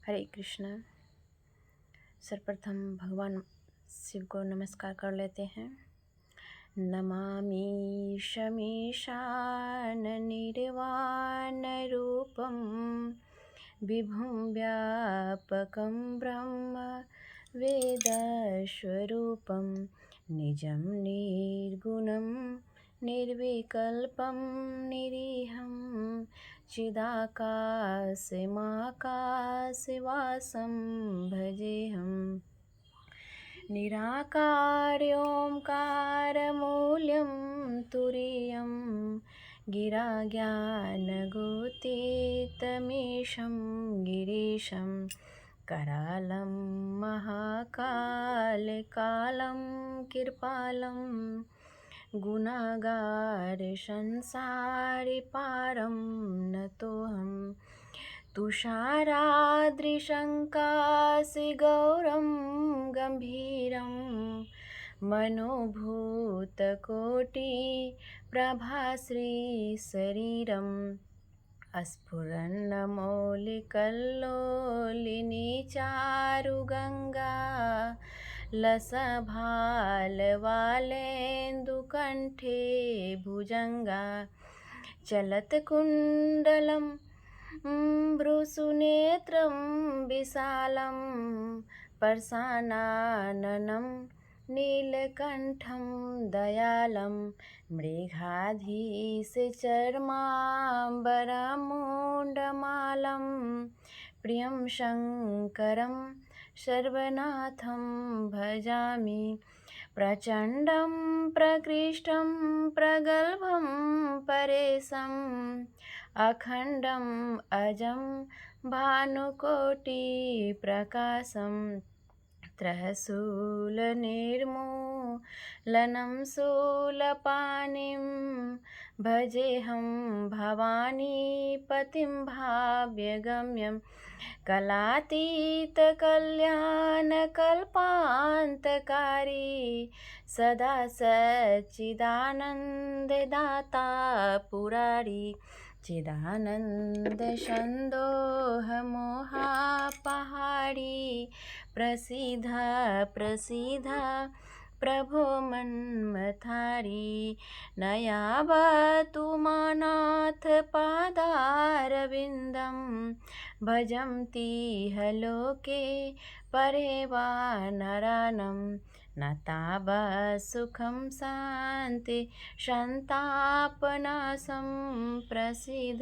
हरे कृष्ण। सर्वप्रथम भगवान शिव को नमस्कार कर लेते हैं। नमामि शमीशान निर्वाण रूपम विभुं व्यापकं ब्रह्म वेदस्वरूपं निजं निर्गुणं निर्विकल्पं निरीहं चिदाकाशमाकाशवासं भजेऽहम्। निराकार्योऽंकारमूल्यं तुरीयं गिराज्ञानगोतीतमीशं गिरीशं करालं महाकालकालं कृपालं गुणागारसंसारिपारं नतोऽहम्। तुषाराद्रिशङ्कासिगौरं गम्भीरं मनोभूतकोटिप्रभाश्रीशरीरम् स्फुरन्नमौलिकल्लोलिनी चारुगङ्गा लसभालवालेन्दुकण्ठे भुजङ्गा चलत्कुण्डलं भ्रूसुनेत्रं विशालं परशानाननं नीलकण्ठं दयालं मृगाधीशचर्माम्बरमुण्डमालं प्रियं शङ्करं सर्वनाथं भजामि। प्रचण्डं प्रकृष्टं प्रगल्भं परेशम् अखण्डम् अजं भानुकोटिप्रकाशं त्रयशूलनिर्मूलनं शूलपाणिं भजेऽहं भवानीपतिं भाव्यगम्यं कलातीतकल्याणकल्पान्तकारी सदा सच्चिदानन्ददाता पुरारी चिदानन्दसन्दोहमोहापहारी प्रसीद प्रसीद प्रभो मन्मथारी नयावतु मानाथ पादारविन्दं भजन्तीह लोके परे वा नरानं न तावत् सुखं शान्ति संतापनाशं प्रसीद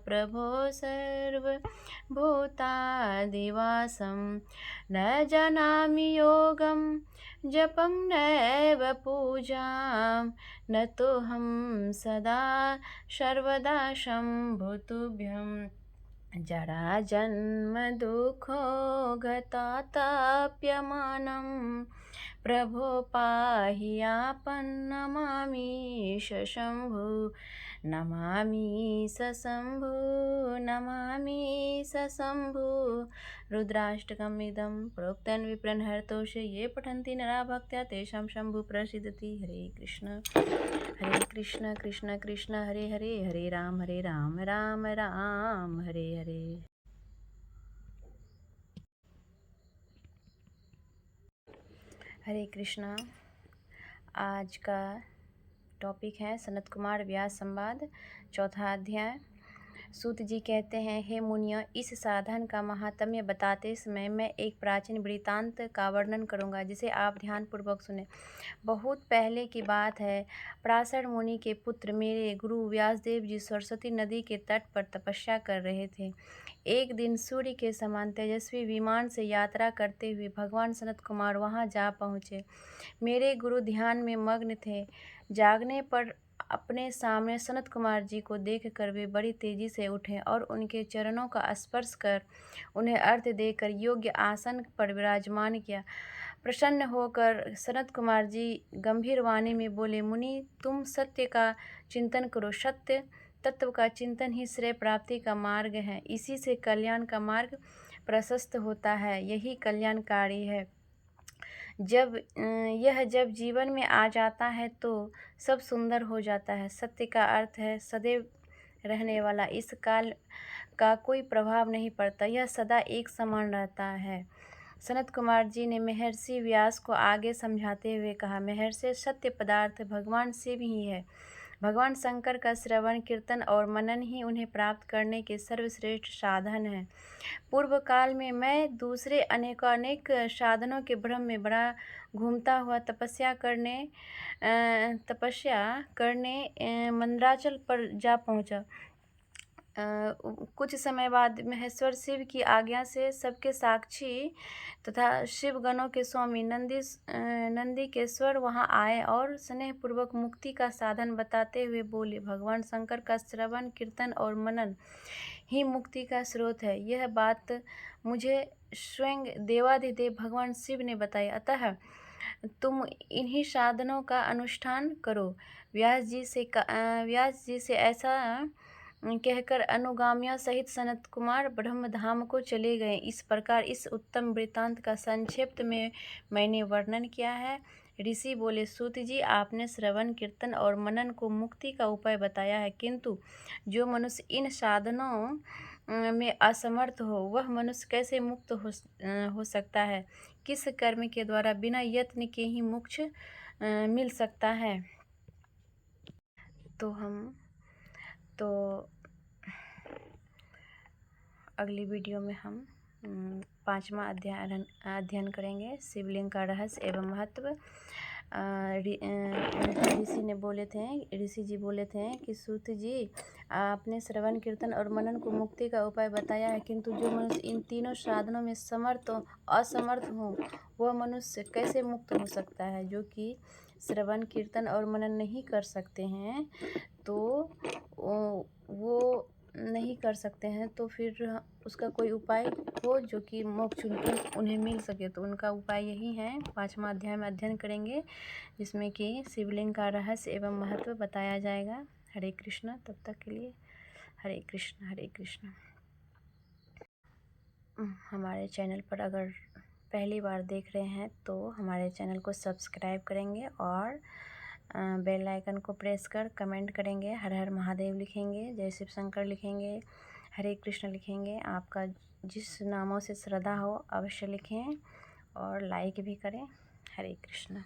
प्रभो सर्वभूतादिवासं न जानामि योगं जपं नैव पूजां न तोऽहं सदा सर्वदा शम्भुतुभ्यं जराजन्म दुःखो गतातप्यमानं प्रभो पाहि आपन् नमामि शम्भु नमामि शम्भु नमामि शम्भु। रुद्राष्टकमिदं प्रोक्तं विप्रन्हर्तोषे ये पठन्ति नरा भक्त्या तेषां शम्भु प्रसीदति। हरे कृष्ण कृष्ण कृष्ण हरे हरे हरे राम राम राम हरे हरे। हरे कृष्णा। आज का टॉपिक है सनत कुमार व्यास संवाद, चौथा अध्याय। सूत जी कहते हैं, हे मुनिया, इस साधन का महात्म्य बताते समय मैं एक प्राचीन वृत्तांत का वर्णन करूंगा, जिसे आप ध्यानपूर्वक सुने। बहुत पहले की बात है। पराशर मुनि के पुत्र मेरे गुरु व्यासदेव जी सरस्वती नदी के तट पर तपस्या कर रहे थे। एक दिन सूर्य के समान तेजस्वी विमान से यात्रा करते हुए भगवान सनत कुमार वहां जा पहुँचे। मेरे गुरु ध्यान में मग्न थे। जागने पर अपने सामने सनत कुमार जी को देखकर वे बड़ी तेजी से उठे और उनके चरणों का स्पर्श कर उन्हें अर्घ्य देकर योग्य आसन पर विराजमान किया। प्रसन्न होकर सनत कुमार जी गंभीर वाणी में बोले, मुनि, तुम सत्य का चिंतन करो। सत्य तत्व का चिंतन ही श्रेय प्राप्ति का मार्ग है। इसी से कल्याण का मार्ग प्रशस्त होता है। यही कल्याणकारी है। जब जीवन में आ जाता है तो सब सुंदर हो जाता है। सत्य का अर्थ है सदैव रहने वाला। इस का कोई प्रभाव नहीं पड़ता, यह सदा एक समान रहता है। सनत कुमार जी ने महर्षि व्यास को आगे समझाते हुए कहा, महर्षि सत्य पदार्थ भगवान शिव ही है। भगवान शंकर का श्रवण कीर्तन और मनन ही उन्हें प्राप्त करने के सर्वश्रेष्ठ साधन है। पूर्व काल में मैं दूसरे अनेकानेक साधनों के भ्रम में बड़ा घूमता हुआ तपस्या करने मंदराचल पर जा पहुंचा। कुछ समय बाद महेश्वर शिव की आज्ञा से सबके साक्षी तथा शिवगणों के स्वामी नंदीकेश्वर वहां आए और स्नेहपूर्वक मुक्ति का साधन बताते हुए बोले, भगवान शंकर का श्रवण कीर्तन और मनन ही मुक्ति का स्रोत है। यह बात मुझे स्वयं देवाधिदेव भगवान शिव ने बताई, अतः तुम इन्हीं साधनों का अनुष्ठान करो। व्यास जी से ऐसा कहकर अनुगामियों सहित सनत कुमार ब्रह्मधाम को चले गए। इस प्रकार इस उत्तम वृत्तांत का संक्षिप्त में मैंने वर्णन किया है। ऋषि बोले, सूत जी, आपने श्रवण कीर्तन और मनन को मुक्ति का उपाय बताया है, किंतु जो मनुष्य इन साधनों में असमर्थ हो, वह मनुष्य कैसे मुक्त हो सकता है? किस कर्म के द्वारा बिना यत्न के ही मोक्ष मिल सकता है? तो अगली वीडियो में हम 5वां अध्ययन करेंगे, शिवलिंग का रहस्य एवं महत्व। ऋषि जी बोले थे कि सूत जी, आपने श्रवण कीर्तन और मनन को मुक्ति का उपाय बताया है, किंतु जो मनुष्य इन तीनों साधनों में असमर्थ हो, वह मनुष्य कैसे मुक्त हो सकता है? जो कि श्रवण कीर्तन और मनन नहीं कर सकते हैं, तो वो नहीं कर सकते हैं, तो फिर उसका कोई उपाय हो जो कि मोक्ष उन्हें मिल सके। तो उनका उपाय यही है, 5वां अध्याय में अध्ययन करेंगे, जिसमें कि शिवलिंग का रहस्य एवं महत्व बताया जाएगा। हरे कृष्ण। तब तक के लिए हरे कृष्ण, हरे कृष्ण। हमारे चैनल पर अगर पहली बार देख रहे हैं तो हमारे चैनल को सब्सक्राइब करेंगे और बेल आइकन को प्रेस कर कमेंट करेंगे, हर हर महादेव लिखेंगे, जय शिव शंकर लिखेंगे, हरे कृष्ण लिखेंगे। आपका जिस नामों से श्रद्धा हो अवश्य लिखें और लाइक भी करें। हरे कृष्ण।